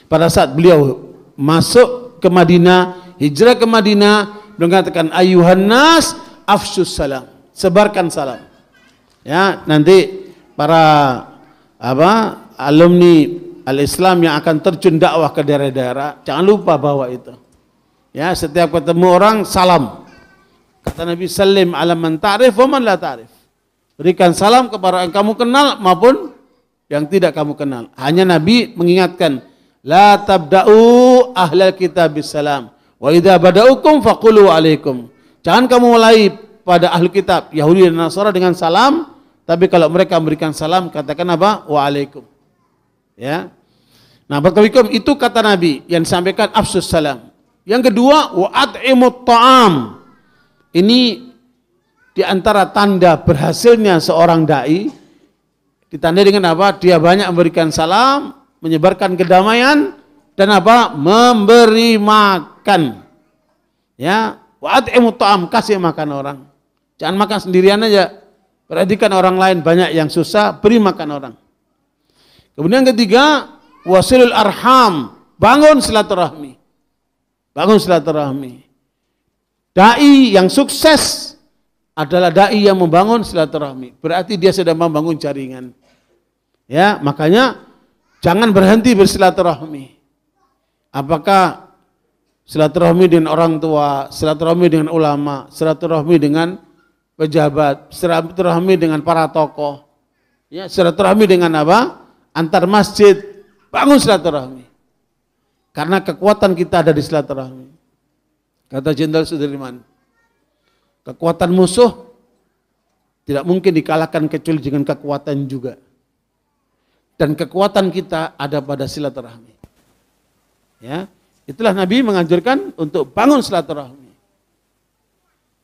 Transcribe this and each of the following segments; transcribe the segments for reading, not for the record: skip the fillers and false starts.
pada saat beliau masuk ke Madinah, hijrah ke Madinah, beliau mengatakan ayuhan nas afsyus salam, sebarkan salam. Ya, nanti para alumni al-Islam yang akan terjun dakwah ke daerah-daerah, jangan lupa bawa itu. Ya, setiap ketemu orang salam. Kata Nabi, salim ala man ta'rif wa man la ta'rif. Berikan salam kepada yang kamu kenal maupun yang tidak kamu kenal. Hanya Nabi mengingatkan, la tabda'u ahlal kitab bisalam wa idza bada'ukum faqulu alaikum. Jangan kamu mulai pada ahli kitab Yahudi dan Nasara dengan salam, tapi kalau mereka memberikan salam katakan apa? Waalaikum. Ya. Nah, barakallahu itu kata Nabi yang disampaikan afsus salam. Yang kedua, wa at'imut ta'am. Ini di antara tanda berhasilnya seorang dai, ditandai dengan apa? Dia banyak memberikan salam, menyebarkan kedamaian, dan apa? Memberi makan. Ya, wa at'imut ta'am, kasih makan orang. Jangan makan sendirian aja. Perhatikan orang lain banyak yang susah, beri makan orang. Kemudian yang ketiga, wasilul arham, bangun silaturahmi. Bangun silaturahmi. Dai yang sukses adalah dai yang membangun silaturahmi. Berarti dia sedang membangun jaringan. Ya, makanya jangan berhenti bersilaturahmi. Apakah silaturahmi dengan orang tua, silaturahmi dengan ulama, silaturahmi dengan pejabat, silaturahmi dengan para tokoh. Ya, silaturahmi dengan apa? Antar masjid. Bangun silaturahmi. Karena kekuatan kita ada di silaturahmi. Kata Jenderal Sudirman, kekuatan musuh tidak mungkin dikalahkan kecuali dengan kekuatan juga. Dan kekuatan kita ada pada silaturahmi. Ya, itulah Nabi menganjurkan untuk bangun silaturahmi.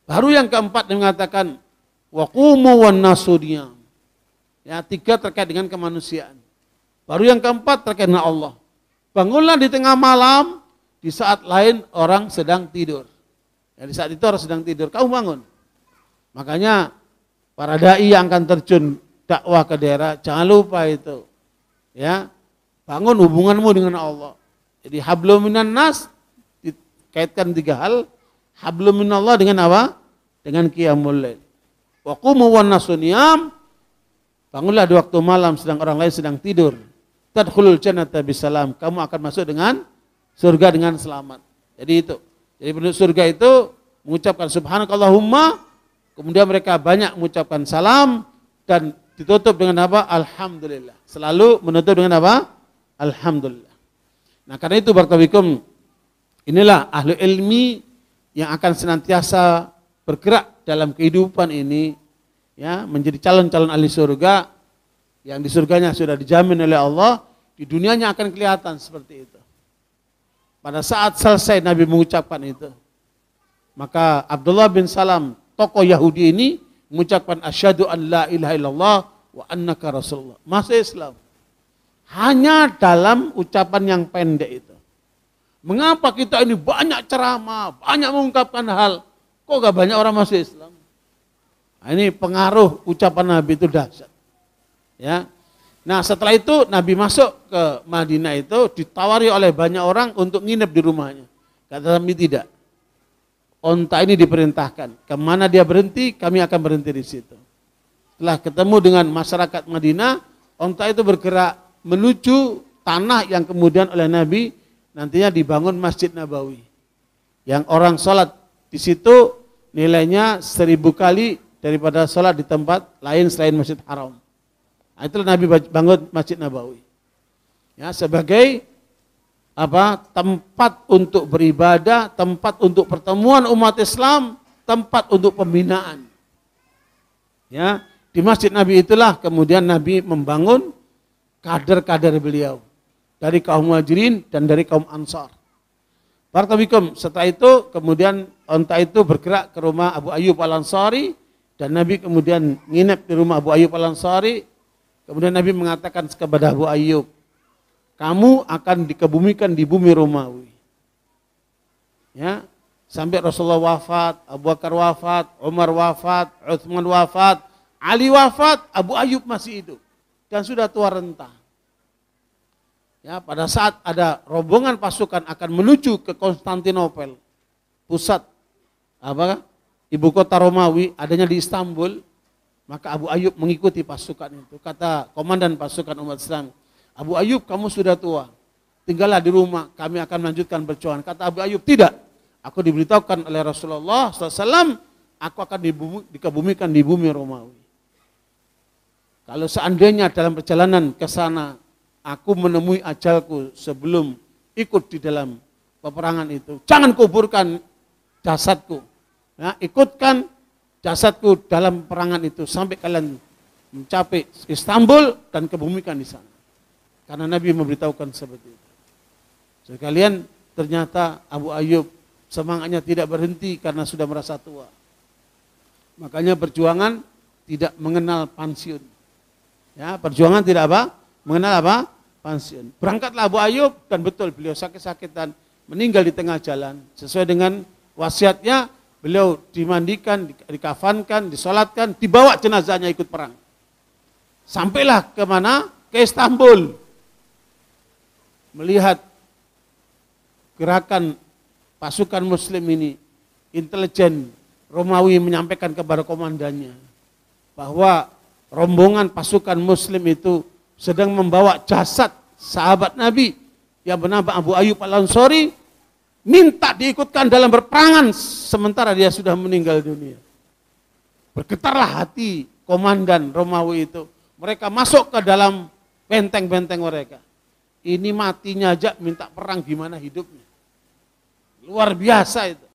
Baru yang keempat yang mengatakan waqumu wan nasu niyam. Ya, tiga terkait dengan kemanusiaan. Baru yang keempat terkait dengan Allah. Bangunlah di tengah malam, di saat lain orang sedang tidur. Ya, di saat itu orang sedang tidur, kamu bangun. Makanya para dai yang akan terjun dakwah ke daerah, jangan lupa itu. Ya, bangun hubunganmu dengan Allah. Jadi hablum minan nas dikaitkan tiga hal. Hablum minallah dengan apa? Dengan qiyamul lail. Wa qumu wan nasu niyam. Bangunlah di waktu malam sedang orang lain sedang tidur. Tadkhulul jannata bisalam. Kamu akan masuk dengan surga dengan selamat. Jadi itu. Jadi penduduk surga itu mengucapkan subhanakallahumma, kemudian mereka banyak mengucapkan salam dan ditutup dengan apa? Alhamdulillah. Selalu menutup dengan apa? Alhamdulillah. Nah, karena itu barakallahu, inilah ahli ilmi yang akan senantiasa bergerak dalam kehidupan ini, ya, menjadi calon-calon ahli surga yang di surganya sudah dijamin oleh Allah, di dunianya akan kelihatan seperti itu. Pada saat selesai Nabi mengucapkan itu, maka Abdullah bin Salam, tokoh Yahudi ini mengucapkan asyhadu an la ilaha illallah wa annaka rasulullah. Masuk Islam. Hanya dalam ucapan yang pendek itu. Mengapa kita ini banyak ceramah, banyak mengungkapkan hal, kok gak banyak orang masuk Islam? Nah, ini pengaruh ucapan Nabi itu dahsyat. Ya. Nah, setelah itu Nabi masuk ke Madinah itu ditawari oleh banyak orang untuk nginep di rumahnya. Kata Nabi tidak. Onta ini diperintahkan, kemana dia berhenti, kami akan berhenti di situ. Setelah ketemu dengan masyarakat Madinah, onta itu bergerak menuju tanah yang kemudian oleh Nabi nantinya dibangun Masjid Nabawi. Yang orang sholat di situ nilainya 1000 kali daripada sholat di tempat lain selain Masjid Haram. Nah, itulah Nabi bangun Masjid Nabawi. Ya, sebagai apa? Tempat untuk beribadah, tempat untuk pertemuan umat Islam, tempat untuk pembinaan. Ya, di Masjid Nabi itulah kemudian Nabi membangun kader-kader beliau dari kaum Muhajirin dan dari kaum Ansar. Barakallahu, setelah itu kemudian onta itu bergerak ke rumah Abu Ayyub Al-Ansari dan Nabi kemudian nginep di rumah Abu Ayyub Al-Ansari. Kemudian Nabi mengatakan kepada Abu Ayyub, kamu akan dikebumikan di bumi Romawi. Ya, sampai Rasulullah wafat, Abu Bakar wafat, Umar wafat, Utsman wafat, Ali wafat, Abu Ayyub masih hidup dan sudah tua renta. Ya, pada saat ada rombongan pasukan akan menuju ke Konstantinopel, pusat ibu kota Romawi, adanya di Istanbul, maka Abu Ayyub mengikuti pasukan itu. Kata komandan pasukan umat Islam, Abu Ayyub, kamu sudah tua, tinggallah di rumah, kami akan melanjutkan perjuangan. Kata Abu Ayyub, tidak, aku diberitahukan oleh Rasulullah SAW, aku akan dikebumikan di bumi Romawi. Kalau seandainya dalam perjalanan ke sana aku menemui ajalku sebelum ikut di dalam peperangan itu, jangan kuburkan jasadku. Ya, ikutkan jasadku dalam peperangan itu sampai kalian mencapai Istanbul dan kebumikan di sana. Karena Nabi memberitahukan seperti itu. Sekalian, ternyata Abu Ayyub semangatnya tidak berhenti karena sudah merasa tua. Makanya perjuangan tidak mengenal pensiun. Ya, perjuangan tidak mengenal pensiun. Berangkatlah Abu Ayyub dan betul beliau sakit-sakitan meninggal di tengah jalan. Sesuai dengan wasiatnya, beliau dimandikan, dikafankan, disolatkan, dibawa jenazahnya ikut perang. Sampailah ke mana? Ke Istanbul. Melihat gerakan pasukan muslim ini, intelijen Romawi menyampaikan kepada komandannya bahwa rombongan pasukan muslim itu sedang membawa jasad sahabat Nabi yang bernama Abu Ayyub Al-Ansari, minta diikutkan dalam berperangan sementara dia sudah meninggal dunia. Bergetarlah hati komandan Romawi itu. Mereka masuk ke dalam benteng-benteng mereka. Ini matinya aja minta perang, gimana hidupnya. Luar biasa itu.